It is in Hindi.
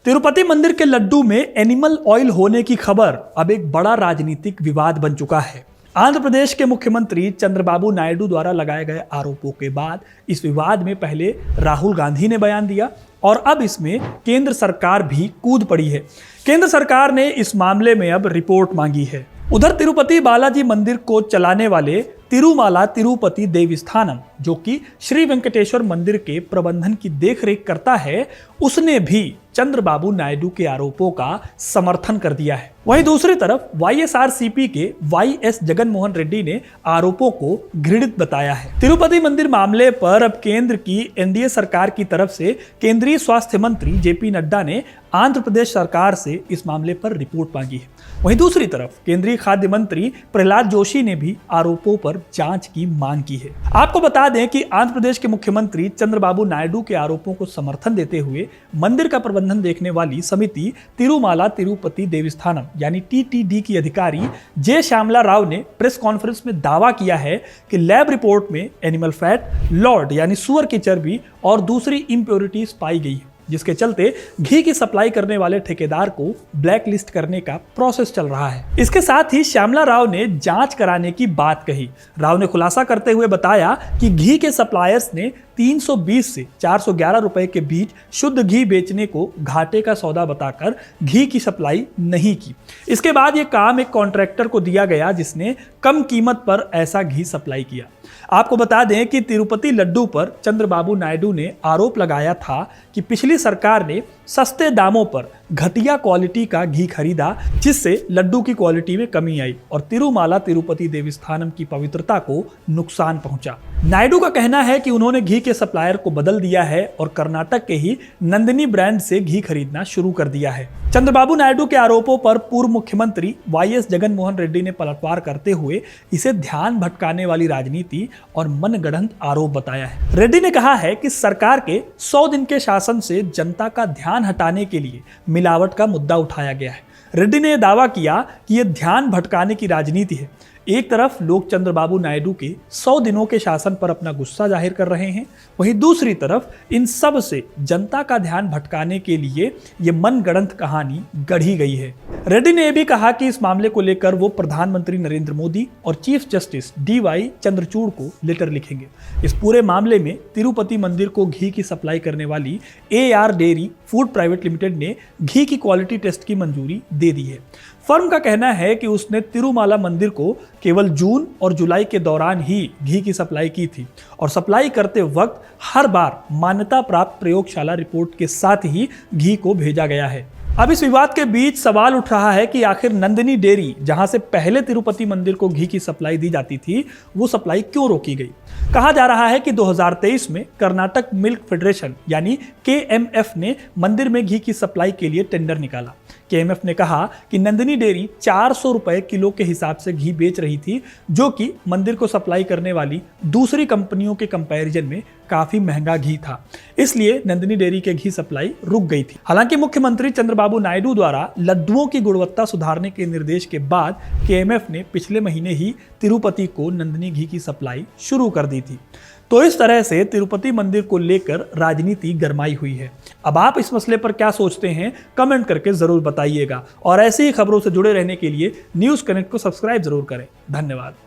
तिरुपति मंदिर के लड्डू में एनिमल ऑयल होने की खबर अब एक बड़ा राजनीतिक विवाद बन चुका है। आंध्र प्रदेश के मुख्यमंत्री चंद्रबाबू नायडू द्वारा लगाए गए आरोपों के बाद इस विवाद में पहले राहुल गांधी ने बयान दिया और अब इसमें केंद्र सरकार भी कूद पड़ी है। केंद्र सरकार ने इस मामले में अब रिपोर्ट मांगी है। उधर तिरुपति बालाजी मंदिर को चलाने वाले तिरुमाला तिरुपति देवस्थानम, जो कि श्री वेंकटेश्वर मंदिर के प्रबंधन की देखरेख करता है, उसने भी चंद्रबाबू नायडू के आरोपों का समर्थन कर दिया है। वहीं दूसरी तरफ वाईएसआरसीपी के वाईएस जगन मोहन रेड्डी ने आरोपों को घृणित बताया है। तिरुपति मंदिर मामले पर अब केंद्र की एनडीए सरकार की तरफ से केंद्रीय स्वास्थ्य मंत्री जेपी नड्डा ने आंध्र प्रदेश सरकार से इस मामले पर रिपोर्ट मांगी है। वहीं दूसरी तरफ केंद्रीय खाद्य मंत्री प्रहलाद जोशी ने भी आरोपों पर जांच की मांग की है। आपको बता दें कि आंध्र प्रदेश के मुख्यमंत्री चंद्रबाबू नायडू के आरोपों को समर्थन देते हुए मंदिर का प्रबंधन देखने वाली समिति तिरुमाला तिरुपति देवस्थानम यानी टीटीडी की अधिकारी जे श्यामला राव ने प्रेस कॉन्फ्रेंस में दावा किया है कि लैब रिपोर्ट में एनिमल फैट, लॉर्ड यानी सुअर की चर्बी और दूसरी इंप्योरिटीज पाई गई है, जिसके चलते घी की सप्लाई करने वाले ठेकेदार को ब्लैक लिस्ट करने का प्रोसेस चल रहा है। इसके साथ ही श्यामला राव ने जांच कराने की बात कही। राव ने खुलासा करते हुए बताया कि घी के सप्लायर्स ने 320 से 411 रुपए के बीच शुद्ध घी बेचने को घाटे का सौदा बताकर घी की सप्लाई नहीं की। इसके बाद यह काम एक कॉन्ट्रैक्टर को दिया गया जिसने कम कीमत पर ऐसा घी सप्लाई किया। आपको बता दें कि तिरुपति लड्डू पर चंद्रबाबू नायडू ने आरोप लगाया था कि पिछली सरकार ने सस्ते दामों पर घटिया क्वालिटी का घी खरीदा, जिससे लड्डू की क्वालिटी में कमी आई और तिरुमाला तिरुपति देवस्थानम की पवित्रता को नुकसान पहुंचा। नायडू का कहना है कि उन्होंने घी के सप्लायर को बदल दिया है और कर्नाटक के ही नंदिनी ब्रांड से घी खरीदना शुरू कर दिया है। चंद्रबाबू नायडू के आरोपों पर पूर्व मुख्यमंत्री वाईएस जगन मोहन रेड्डी ने पलटवार करते हुए इसे ध्यान भटकाने वाली राजनीति और मनगढ़ंत आरोप बताया है। रेड्डी ने कहा है कि सरकार के 100 दिन के शासन से जनता का ध्यान हटाने के लिए मिलावट का मुद्दा उठाया गया है। रेड्डी ने यह दावा किया कि यह ध्यान भटकाने की राजनीति है। एक तरफ लोग चंद्रबाबू नायडू के 100 दिनों के शासन पर अपना गुस्सा जाहिर कर रहे हैं, वहीं दूसरी तरफ इन सब से जनता का ध्यान भटकाने के लिए ये मनगढ़ंत कहानी गढ़ी गई है। रेड्डी ने यह भी कहा कि इस मामले को लेकर वो प्रधानमंत्री नरेंद्र मोदी और चीफ जस्टिस डीवाई चंद्रचूड़ को लेटर लिखेंगे। इस पूरे मामले में तिरुपति मंदिर को घी की सप्लाई करने वाली AR dairy food private limited ने घी की क्वालिटी टेस्ट की मंजूरी दे दी है। फर्म का कहना है कि उसने तिरुमाला मंदिर को केवल जून और जुलाई के दौरान ही घी की सप्लाई की थी और सप्लाई करते वक्त हर बार मान्यता प्राप्त प्रयोगशाला रिपोर्ट के साथ ही घी को भेजा गया है। अब इस विवाद के बीच सवाल उठ रहा है कि आखिर नंदिनी डेयरी, जहां से पहले तिरुपति मंदिर को घी की सप्लाई दी जाती थी, वो सप्लाई क्यों रोकी गई। कहा जा रहा है कि 2023 में कर्नाटक मिल्क फेडरेशन यानी KMF ने मंदिर में घी की सप्लाई के लिए टेंडर निकाला। KMF ने कहा कि नंदिनी डेयरी 400 रुपए किलो के हिसाब से घी बेच रही थी, जो कि मंदिर को सप्लाई करने वाली दूसरी कंपनियों के कंपैरिजन में काफी महंगा घी था। इसलिए नंदिनी डेयरी के घी सप्लाई रुक गई थी। हालांकि मुख्यमंत्री चंद्रबाबू नायडू द्वारा लड्डुओं की गुणवत्ता सुधारने के निर्देश के बाद KMF ने पिछले महीने ही तिरुपति को नंदिनी घी की सप्लाई शुरू कर दी थी। तो इस तरह से तिरुपति मंदिर को लेकर राजनीति गरमाई हुई है। अब आप इस मसले पर क्या सोचते हैं, कमेंट करके जरूर बताइएगा और ऐसी ही खबरों से जुड़े रहने के लिए न्यूज़ कनेक्ट को सब्सक्राइब जरूर करें। धन्यवाद।